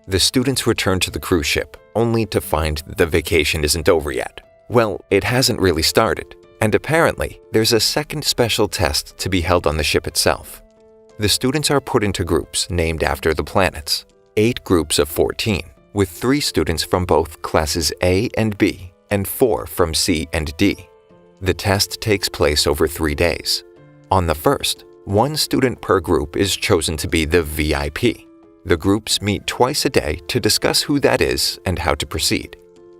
The students return to the cruise ship, only to find the vacation isn't over yet. Well, it hasn't really started, and apparently there's a second special test to be held on the ship itself. The students are put into groups named after the planets, 8 groups of 14, with 3 students from both classes A and B, and 4 from C and D. The test takes place over 3 days. On the first, 1 student per group is chosen to be the VIP. The groups meet twice a day to discuss who that is and how to proceed.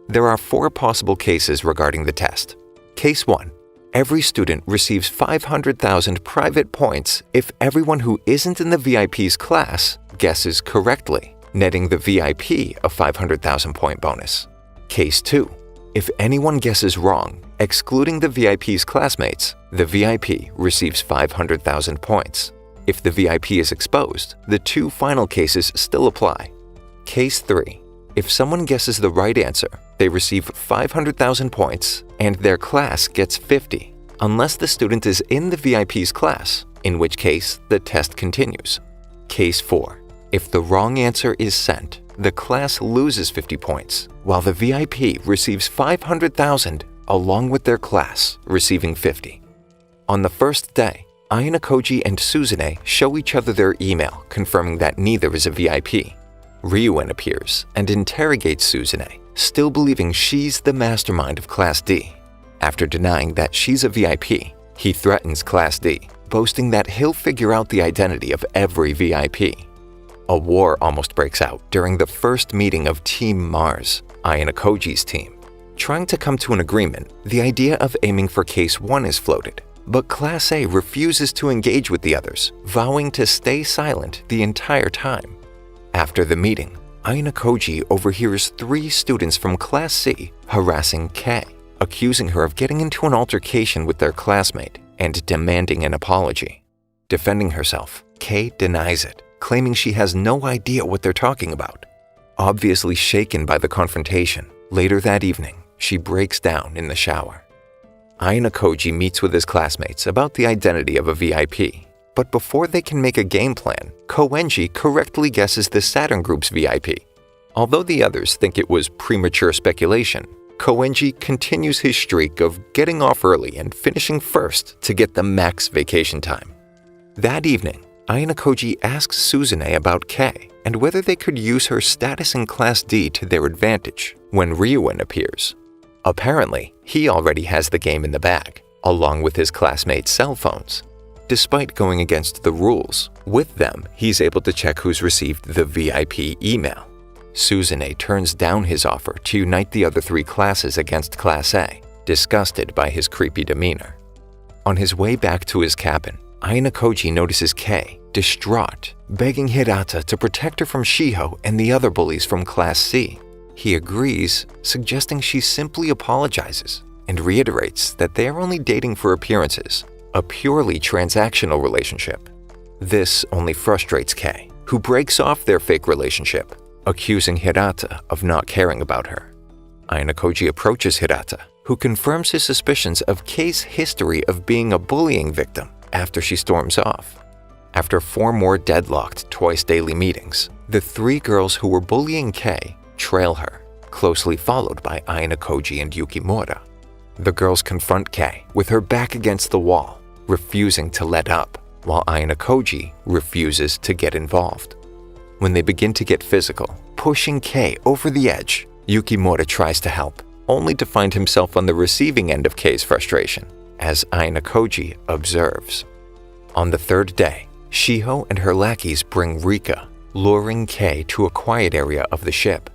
There are 4 possible cases regarding the test. Case 1. Every student receives 500,000 private points if everyone who isn't in the VIP's class guesses correctly, netting the VIP a 500,000 point bonus. Case 2. If anyone guesses wrong, excluding the VIP's classmates, the VIP receives 500,000 points. If the VIP is exposed, the 2 final cases still apply. Case 3. If someone guesses the right answer, they receive 500,000 points and their class gets 50, unless the student is in the VIP's class, in which case the test continues. Case 4. If the wrong answer is sent, the class loses 50 points, while the VIP receives 500,000 along with their class receiving 50. On the first day, Ayanokoji and Suzune show each other their email confirming that neither is a VIP. Ryuen appears and interrogates Suzune, still believing she's the mastermind of Class D. After denying that she's a VIP, he threatens Class D, boasting that he'll figure out the identity of every VIP. A war almost breaks out during the first meeting of Team Mars, Ayanokoji's team. Trying to come to an agreement, the idea of aiming for Case 1 is floated, but Class A refuses to engage with the others, vowing to stay silent the entire time. After the meeting, Ayanokoji overhears 3 students from Class C harassing Kei, accusing her of getting into an altercation with their classmate and demanding an apology. Defending herself, Kei denies it, claiming she has no idea what they're talking about. Obviously shaken by the confrontation, later that evening, she breaks down in the shower. Ayanokoji meets with his classmates about the identity of a VIP, but before they can make a game plan, Koenji correctly guesses the Saturn Group's VIP. Although the others think it was premature speculation, Koenji continues his streak of getting off early and finishing first to get the max vacation time. That evening, Ayanokoji asks Suzune about Kei and whether they could use her status in Class D to their advantage when Ryuen appears. Apparently, he already has the game in the bag, along with his classmates' cell phones. Despite going against the rules, with them, he's able to check who's received the VIP email. Suzune turns down his offer to unite the other 3 classes against Class A, disgusted by his creepy demeanor. On his way back to his cabin, Ayanokoji notices Kei, distraught, begging Hirata to protect her from Shiho and the other bullies from Class C. He agrees, suggesting she simply apologizes and reiterates that they are only dating for appearances, a purely transactional relationship. This only frustrates Kei, who breaks off their fake relationship, accusing Hirata of not caring about her. Ayanokoji approaches Hirata, who confirms his suspicions of Kei's history of being a bullying victim after she storms off. After 4 more deadlocked twice-daily meetings, the 3 girls who were bullying Kei trail her, closely followed by Ayanokoji and Yukimura. The girls confront Kei with her back against the wall, refusing to let up, while Ayanokoji refuses to get involved. When they begin to get physical, pushing Kei over the edge, Yukimura tries to help, only to find himself on the receiving end of Kei's frustration, as Ayanokoji observes. On the 3rd day, Shiho and her lackeys bring Rika, luring Kei to a quiet area of the ship.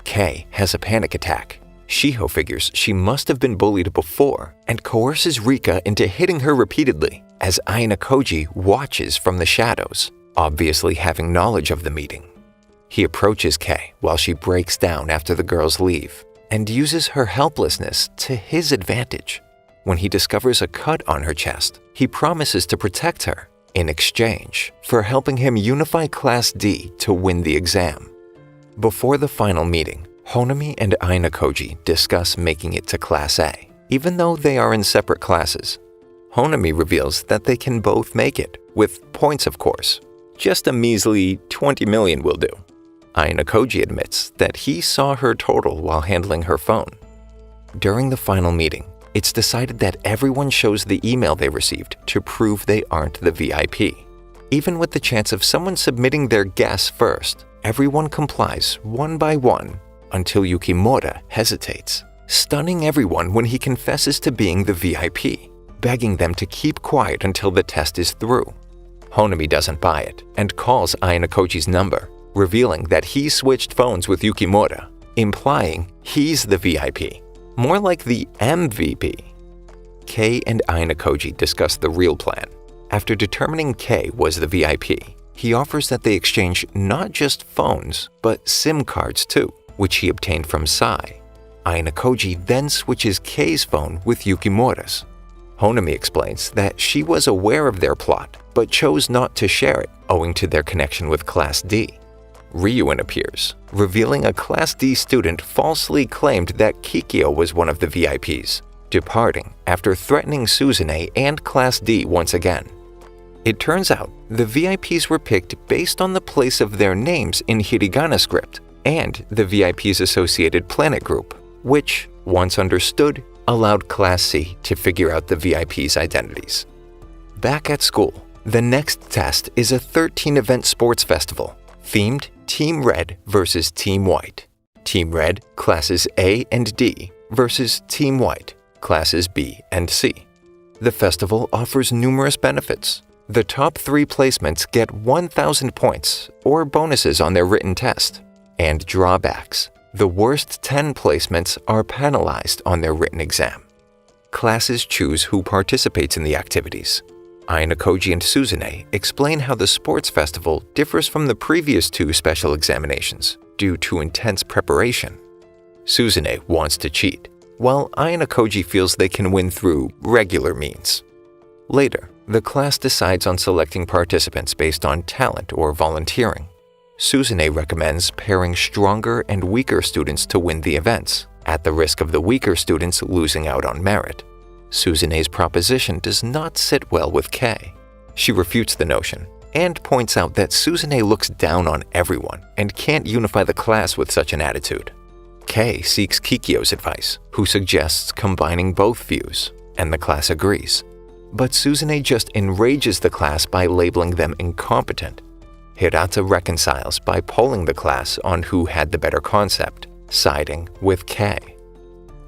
Kei has a panic attack. Shiho figures she must have been bullied before and coerces Rika into hitting her repeatedly as Ayanokoji watches from the shadows, obviously having knowledge of the meeting. He approaches Kei while she breaks down after the girls leave and uses her helplessness to his advantage. When he discovers a cut on her chest, he promises to protect her in exchange for helping him unify Class D to win the exam. Before the final meeting, Honami and Ayanokoji discuss making it to Class A, even though they are in separate classes. Honami reveals that they can both make it, with points of course. Just a measly 20 million will do. Ayanokoji admits that he saw her total while handling her phone. During the final meeting, it's decided that everyone shows the email they received to prove they aren't the VIP. Even with the chance of someone submitting their guess first, everyone complies one by one until Yukimura hesitates, stunning everyone when he confesses to being the VIP, begging them to keep quiet until the test is through. Honami doesn't buy it and calls Ayanokoji's number, revealing that he switched phones with Yukimura, implying he's the VIP, more like the MVP. Kei and Ayanokoji discuss the real plan. After determining Kei was the VIP, he offers that they exchange not just phones, but SIM cards too, which he obtained from Sai. Ayanokoji then switches Kei's phone with Yukimura's. Honami explains that she was aware of their plot, but chose not to share it owing to their connection with Class D. Ryuen appears, revealing a Class D student falsely claimed that Kikyo was one of the VIPs, departing after threatening Suzune and Class D once again. It turns out the VIPs were picked based on the place of their names in hiragana script and the VIP's associated planet group, which, once understood, allowed Class C to figure out the VIPs' identities. Back at school, the next test is a 13-event sports festival, themed Team Red versus Team White. Team Red, classes A and D, versus Team White, classes B and C. The festival offers numerous benefits. The top 3 placements get 1,000 points or bonuses on their written test. And drawbacks. The worst 10 placements are penalized on their written exam. Classes choose who participates in the activities. Ayanokoji and Suzune explain how the sports festival differs from the previous 2 special examinations due to intense preparation. Suzune wants to cheat, while Ayanokoji feels they can win through regular means. Later, the class decides on selecting participants based on talent or volunteering. Suzune recommends pairing stronger and weaker students to win the events, at the risk of the weaker students losing out on merit. Suzune's proposition does not sit well with Kei. She refutes the notion and points out that Suzune looks down on everyone and can't unify the class with such an attitude. Kei seeks Kikyo's advice, who suggests combining both views, and the class agrees. But Suzune just enrages the class by labeling them incompetent. Hirata reconciles by polling the class on who had the better concept, siding with Kei.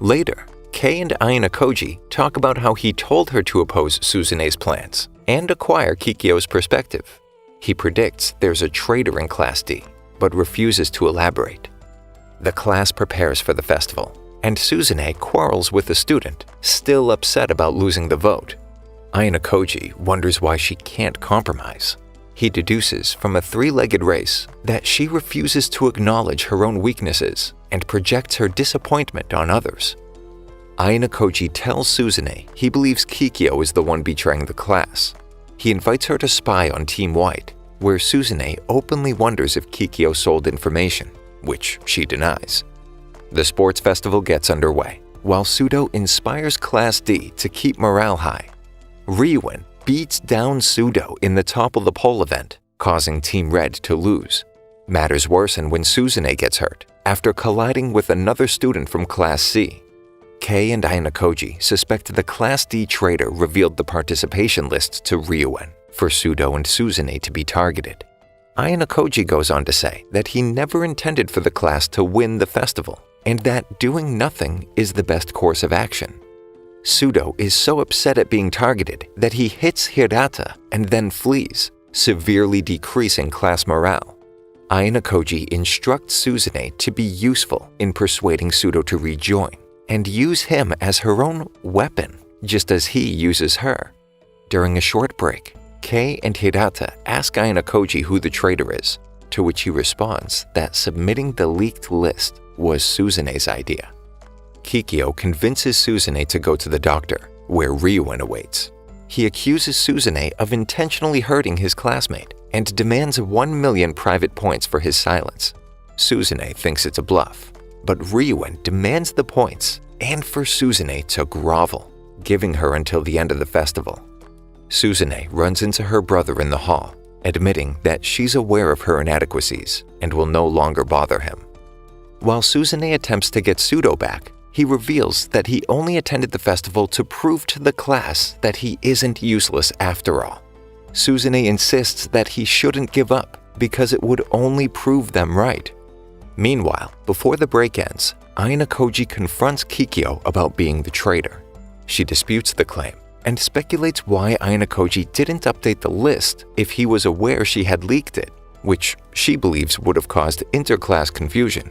Later, Kei and Ayanokoji talk about how he told her to oppose Suzune's plans and acquire Kikyo's perspective. He predicts there's a traitor in Class D, but refuses to elaborate. The class prepares for the festival, and Suzune quarrels with the student, still upset about losing the vote. Ayanokoji wonders why she can't compromise. He deduces from a 3-legged race that she refuses to acknowledge her own weaknesses and projects her disappointment on others. Ayanokoji tells Suzune he believes Kikyo is the one betraying the class. He invites her to spy on Team White, where Suzune openly wonders if Kikyo sold information, which she denies. The sports festival gets underway, while Sudo inspires Class D to keep morale high. Ryuen beats down Sudo in the top of the pole event, causing Team Red to lose. Matters worsen when Suzune gets hurt, after colliding with another student from Class C. Kei and Ayanokoji suspect the Class D traitor revealed the participation list to Ryuen for Sudo and Suzune to be targeted. Ayanokoji goes on to say that he never intended for the class to win the festival, and that doing nothing is the best course of action. Sudo is so upset at being targeted that he hits Hirata and then flees, severely decreasing class morale. Ayanokoji instructs Suzune to be useful in persuading Sudo to rejoin, and use him as her own weapon, just as he uses her. During a short break, Kei and Hirata ask Ayanokoji who the traitor is, to which he responds that submitting the leaked list was Suzune's idea. Kikyo convinces Suzune to go to the doctor, where Ryuen awaits. He accuses Suzune of intentionally hurting his classmate and demands 1 million private points for his silence. Suzune thinks it's a bluff, but Ryuen demands the points and for Suzune to grovel, giving her until the end of the festival. Suzune runs into her brother in the hall, admitting that she's aware of her inadequacies and will no longer bother him. While Suzune attempts to get Sudo back, he reveals that he only attended the festival to prove to the class that he isn't useless after all. Suzune insists that he shouldn't give up because it would only prove them right. Meanwhile, before the break ends, Ayanokoji confronts Kikyo about being the traitor. She disputes the claim and speculates why Ayanokoji didn't update the list if he was aware she had leaked it, which she believes would have caused interclass confusion.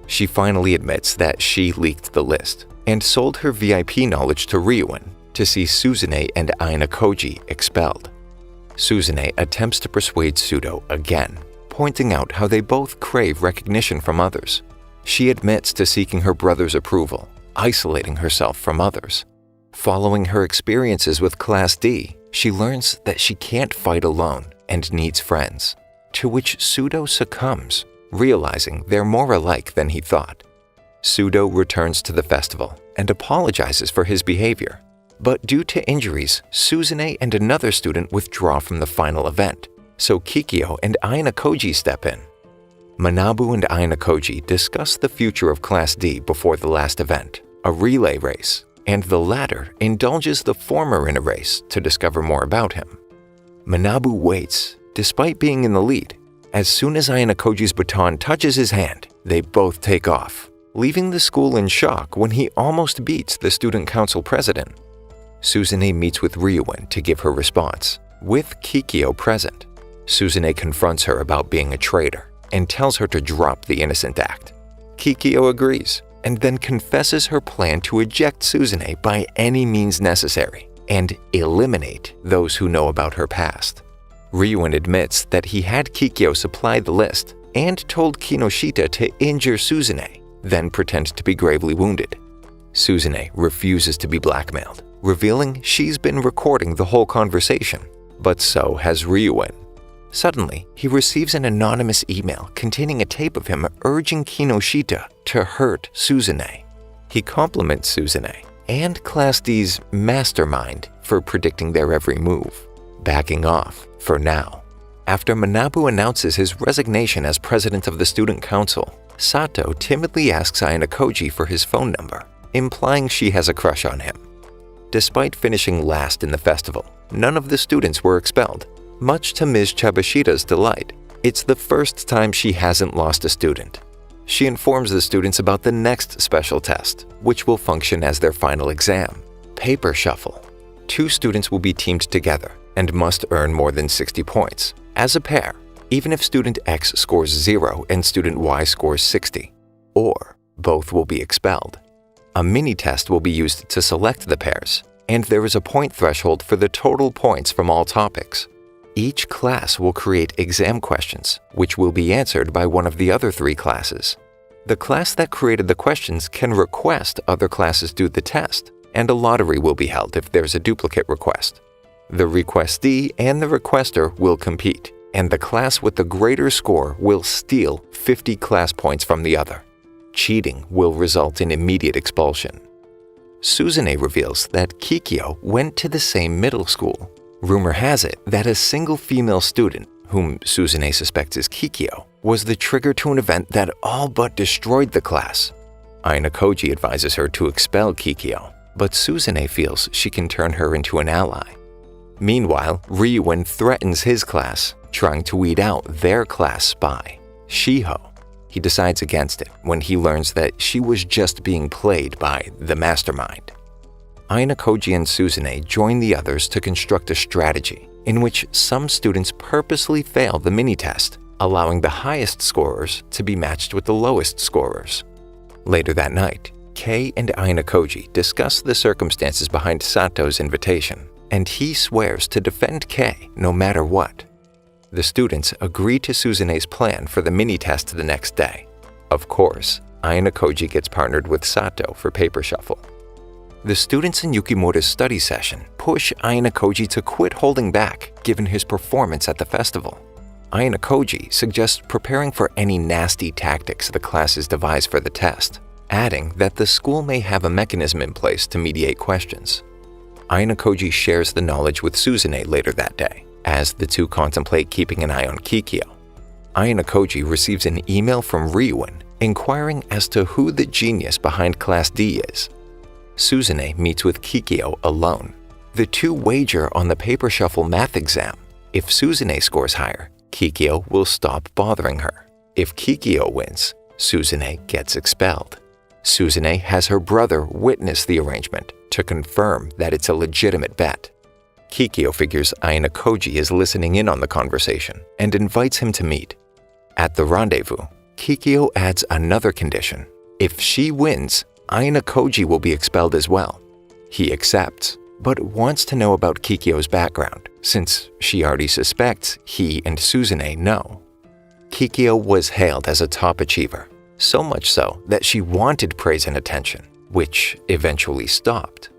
She finally admits that she leaked the list and sold her VIP knowledge to Ryuin to see Suzune and Ayanokoji expelled. Suzune attempts to persuade Sudo again, pointing out how they both crave recognition from others. She admits to seeking her brother's approval, isolating herself from others. Following her experiences with Class D, she learns that she can't fight alone and needs friends, to which Sudo succumbs, realizing they're more alike than he thought. Sudo returns to the festival and apologizes for his behavior, but due to injuries, Suzune and another student withdraw from the final event, so Kikyo and Ayanokoji step in. Manabu and Ayanokoji discuss the future of Class D before the last event, a relay race, and the latter indulges the former in a race to discover more about him. Manabu waits, despite being in the lead. As soon as Ayanokoji's baton touches his hand, they both take off, leaving the school in shock when he almost beats the student council president. Suzune meets with Ryuin to give her response, with Kikyo present. Suzune confronts her about being a traitor and tells her to drop the innocent act. Kikyo agrees and then confesses her plan to eject Suzune by any means necessary and eliminate those who know about her past. Ryuin admits that he had Kikyo supply the list and told Kinoshita to injure Suzune, then pretend to be gravely wounded. Suzune refuses to be blackmailed, revealing she's been recording the whole conversation, but so has Ryuin. Suddenly, he receives an anonymous email containing a tape of him urging Kinoshita to hurt Suzune. He compliments Suzune and Class D's mastermind for predicting their every move, backing off for now. After Manabu announces his resignation as president of the student council, Sato timidly asks Ayanokoji for his phone number, implying she has a crush on him. Despite finishing last in the festival, none of the students were expelled. Much to Ms. Chabashita's delight, it's the first time she hasn't lost a student. She informs the students about the next special test, which will function as their final exam, paper shuffle. 2 students will be teamed together and must earn more than 60 points, as a pair, even if student X scores 0 and student Y scores 60, or both will be expelled. A mini-test will be used to select the pairs, and there is a point threshold for the total points from all topics. Each class will create exam questions, which will be answered by one of the other 3 classes. The class that created the questions can request other classes do the test, and a lottery will be held if there's a duplicate request. The requestee and the requester will compete, and the class with the greater score will steal 50 class points from the other. Cheating will result in immediate expulsion. Suzune reveals that Kikyo went to the same middle school. Rumor has it that a single female student, whom Suzune suspects is Kikyo, was the trigger to an event that all but destroyed the class. Ayanokoji advises her to expel Kikyo, but Suzune feels she can turn her into an ally. Meanwhile, Ryuin threatens his class, trying to weed out their class spy, Shiho. He decides against it when he learns that she was just being played by the mastermind. Ayanokoji and Suzune join the others to construct a strategy in which some students purposely fail the mini-test, allowing the highest scorers to be matched with the lowest scorers. Later that night, Kei and Ayanokoji discuss the circumstances behind Sato's invitation, and he swears to defend Kei no matter what. The students agree to Suzune's plan for the mini-test the next day. Of course, Ayanokoji gets partnered with Sato for paper shuffle. The students in Yukimura's study session push Ayanokoji to quit holding back given his performance at the festival. Ayanokoji suggests preparing for any nasty tactics the classes devise for the test, adding that the school may have a mechanism in place to mediate questions. Ayanokoji shares the knowledge with Suzune later that day, As the two contemplate keeping an eye on Kikyo, Ayano Koji receives an email from Ryuin inquiring as to who the genius behind Class D is. Suzune meets with Kikyo alone. The two wager on the paper shuffle math exam. If Suzune scores higher, Kikyo will stop bothering her. If Kikyo wins, Suzune gets expelled. Suzune has her brother witness the arrangement to confirm that it's a legitimate bet. Kikyo figures Ayano Koji is listening in on the conversation and invites him to meet. At the rendezvous, Kikyo adds another condition. If she wins, Ayano Koji will be expelled as well. He accepts, but wants to know about Kikyo's background, since she already suspects he and Suzune know. Kikyo was hailed as a top achiever, so much so that she wanted praise and attention, which eventually stopped.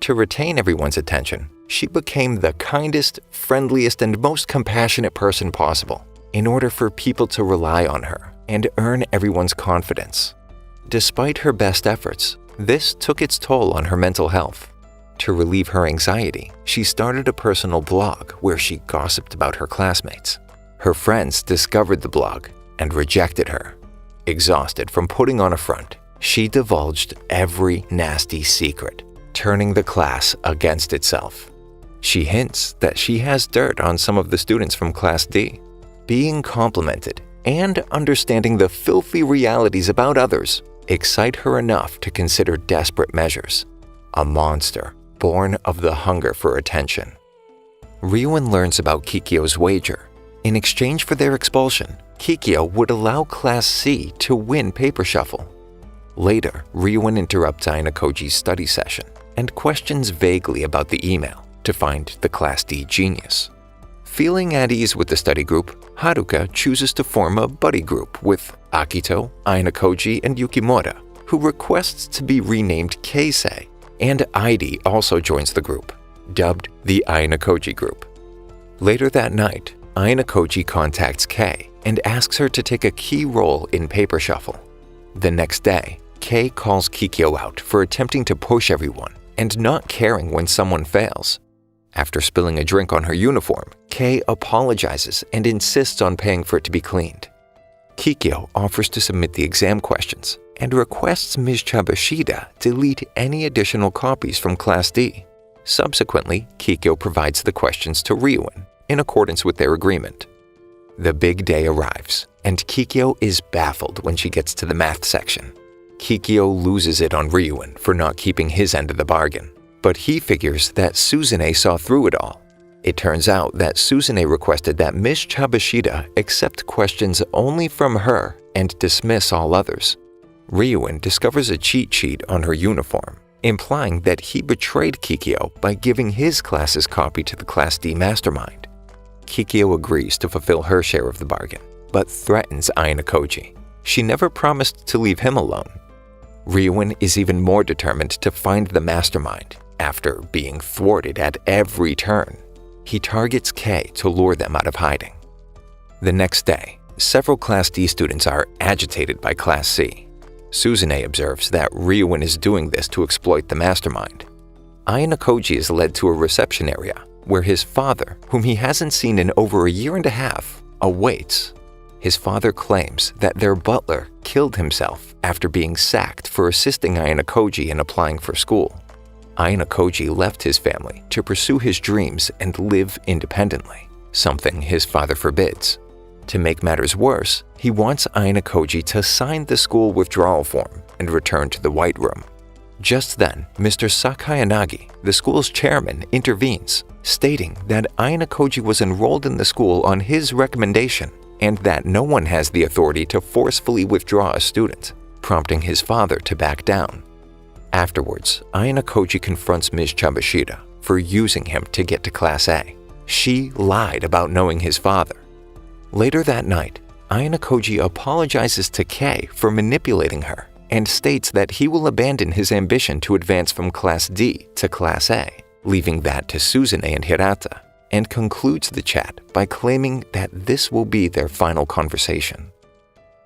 To retain everyone's attention, she became the kindest, friendliest, and most compassionate person possible in order for people to rely on her and earn everyone's confidence. Despite her best efforts, this took its toll on her mental health. To relieve her anxiety, she started a personal blog where she gossiped about her classmates. Her friends discovered the blog and rejected her. Exhausted from putting on a front, she divulged every nasty secret, turning the class against itself. She hints that she has dirt on some of the students from Class D. Being complimented and understanding the filthy realities about others excite her enough to consider desperate measures. A monster born of the hunger for attention. Ryuin learns about Kikyo's wager. In exchange for their expulsion, Kikyo would allow Class C to win paper shuffle. Later, Ryuin interrupts Ayano Koji's study session and questions vaguely about the email to find the Class D genius. Feeling at ease with the study group, Haruka chooses to form a buddy group with Akito, Ayano Koji, and Yukimura, who requests to be renamed Keisei, and Aidi also joins the group, dubbed the Ayano Koji group. Later that night, Ayano Koji contacts Kei and asks her to take a key role in Paper Shuffle. The next day, Kei calls Kikyo out for attempting to push everyone and not caring when someone fails. After spilling a drink on her uniform, Kei apologizes and insists on paying for it to be cleaned. Kikyo offers to submit the exam questions and requests Ms. Chabashida delete any additional copies from Class D. Subsequently, Kikyo provides the questions to Ryuin in accordance with their agreement. The big day arrives, and Kikyo is baffled when she gets to the math section. Kikyo loses it on Ryuin for not keeping his end of the bargain, but he figures that Suzune saw through it all. It turns out that Suzune requested that Ms. Chabashida accept questions only from her and dismiss all others. Ryuin discovers a cheat sheet on her uniform, implying that he betrayed Kikyo by giving his class's copy to the Class D mastermind. Kikyo agrees to fulfill her share of the bargain, but threatens Ayano Koji. She never promised to leave him alone. Ryuin is even more determined to find the mastermind after being thwarted at every turn. He targets Kei to lure them out of hiding. The next day, several Class D students are agitated by Class C. Suzune observes that Ryuin is doing this to exploit the mastermind. Ayano Koji is led to a reception area where his father, whom he hasn't seen in over a year and a half, awaits. His father claims that their butler killed himself after being sacked for assisting Ayano Koji in applying for school. Ayano Koji left his family to pursue his dreams and live independently, something his father forbids. To make matters worse, he wants Ayano Koji to sign the school withdrawal form and return to the White Room. Just then, Mr. Sakayanagi, the school's chairman, intervenes, stating that Ayano Koji was enrolled in the school on his recommendation and that no one has the authority to forcefully withdraw a student, prompting his father to back down. Afterwards, Ayano Koji confronts Ms. Chabashida for using him to get to Class A. She lied about knowing his father. Later that night, Ayano Koji apologizes to Kei for manipulating her and states that he will abandon his ambition to advance from Class D to Class A, leaving that to Suzune and Hirata, and concludes the chat by claiming that this will be their final conversation.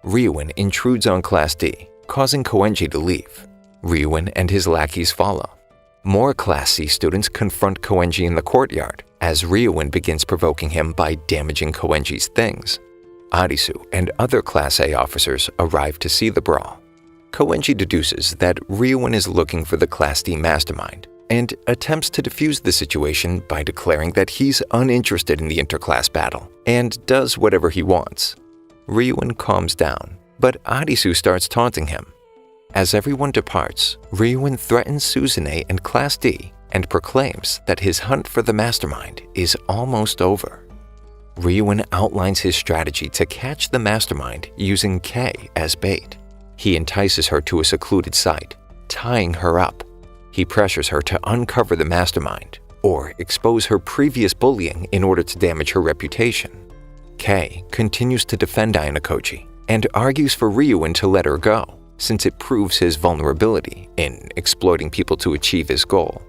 Ryuin intrudes on Class D, causing Koenji to leave. Ryuin and his lackeys follow. More Class C students confront Koenji in the courtyard as Ryuin begins provoking him by damaging Koenji's things. Arisu and other Class A officers arrive to see the brawl. Koenji deduces that Ryuin is looking for the Class D mastermind and attempts to defuse the situation by declaring that he's uninterested in the interclass battle and does whatever he wants. Ryuin calms down, but Arisu starts taunting him. As everyone departs, Ryuin threatens Suzune and Class D and proclaims that his hunt for the mastermind is almost over. Ryuin outlines his strategy to catch the mastermind using Kei as bait. He entices her to a secluded site, tying her up. He pressures her to uncover the mastermind or expose her previous bullying in order to damage her reputation. Kei continues to defend Ayanokoji and argues for Ryuin to let her go, since it proves his vulnerability in exploiting people to achieve his goal.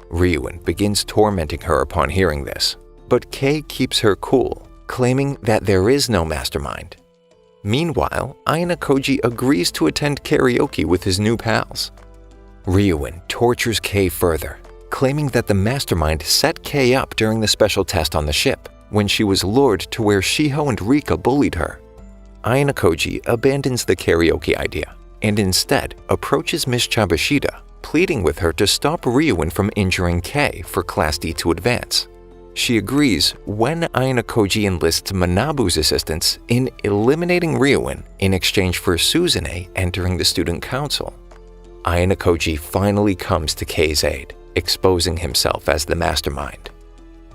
Ryuin begins tormenting her upon hearing this, but Kei keeps her cool, claiming that there is no mastermind. Meanwhile, Ayanokoji agrees to attend karaoke with his new pals. Ryuin tortures Kei further, claiming that the mastermind set Kei up during the special test on the ship when she was lured to where Shiho and Rika bullied her. Ayanokoji abandons the karaoke idea and instead approaches Miss Chabashida, pleading with her to stop Ryuin from injuring Kei for Class D to advance. She agrees when Ayanokoji enlists Manabu's assistance in eliminating Ryuin in exchange for Suzune entering the student council. Ayanokoji finally comes to Kei's aid, exposing himself as the mastermind.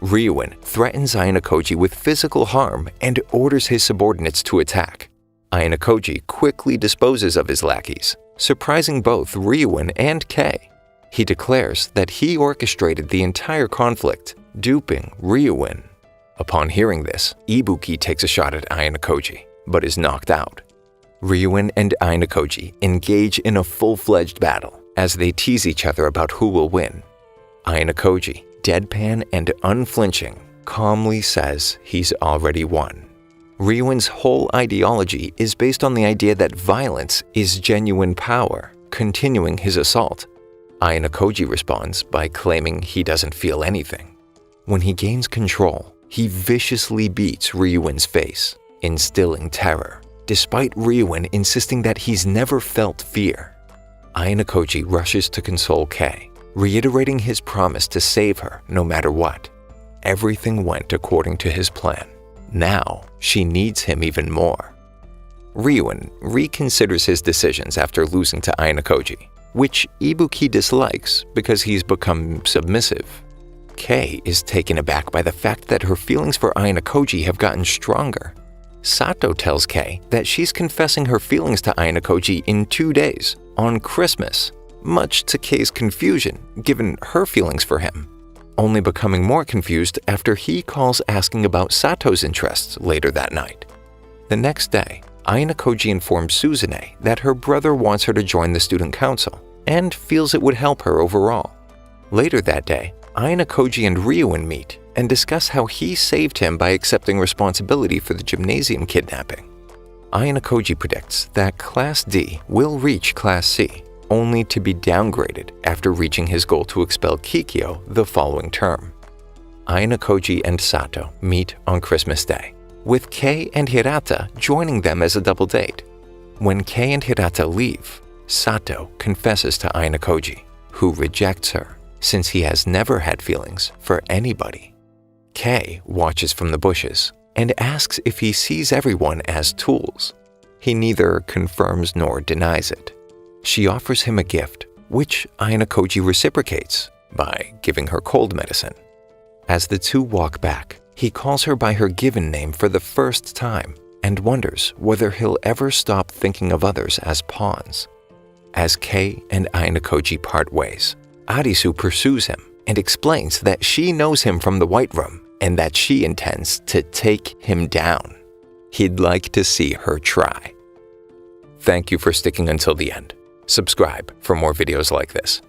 Ryuin threatens Ayanokoji with physical harm and orders his subordinates to attack. Ayanokoji quickly disposes of his lackeys, surprising both Ryuin and Kei. He declares that he orchestrated the entire conflict, duping Ryuin. Upon hearing this, Ibuki takes a shot at Ayanokoji, but is knocked out. Ryuin and Ayanokoji engage in a full-fledged battle as they tease each other about who will win. Ayanokoji, deadpan and unflinching, calmly says he's already won. Ryuin's whole ideology is based on the idea that violence is genuine power, continuing his assault. Ayanokoji responds by claiming he doesn't feel anything. When he gains control, he viciously beats Ryuin's face, instilling terror, despite Ryuin insisting that he's never felt fear. Ayanokoji rushes to console Kei, reiterating his promise to save her no matter what. Everything went according to his plan. Now, she needs him even more. Ryuin reconsiders his decisions after losing to Ayanokoji, which Ibuki dislikes because he's become submissive. Kei is taken aback by the fact that her feelings for Ayanokoji have gotten stronger. Sato tells Kei that she's confessing her feelings to Ayanokoji in 2 days, on Christmas, much to Kei's confusion given her feelings for him, only becoming more confused after he calls asking about Sato's interests later that night. The next day, Ayanokoji informs Suzune that her brother wants her to join the student council and feels it would help her overall. Later that day, Ayanokoji and Ryuin meet and discuss how he saved him by accepting responsibility for the gymnasium kidnapping. Ayanokoji predicts that Class D will reach Class C, only to be downgraded after reaching his goal to expel Kikyo the following term. Ayanokoji and Sato meet on Christmas Day, with Kei and Hirata joining them as a double date. When Kei and Hirata leave, Sato confesses to Ayanokoji, who rejects her since he has never had feelings for anybody. Kei watches from the bushes and asks if he sees everyone as tools. He neither confirms nor denies it. She offers him a gift, which Ayanokoji reciprocates by giving her cold medicine. As the two walk back, he calls her by her given name for the first time and wonders whether he'll ever stop thinking of others as pawns. As Kei and Ayanokoji part ways, Arisu pursues him and explains that she knows him from the White Room and that she intends to take him down. He'd like to see her try. Thank you for sticking until the end. Subscribe for more videos like this.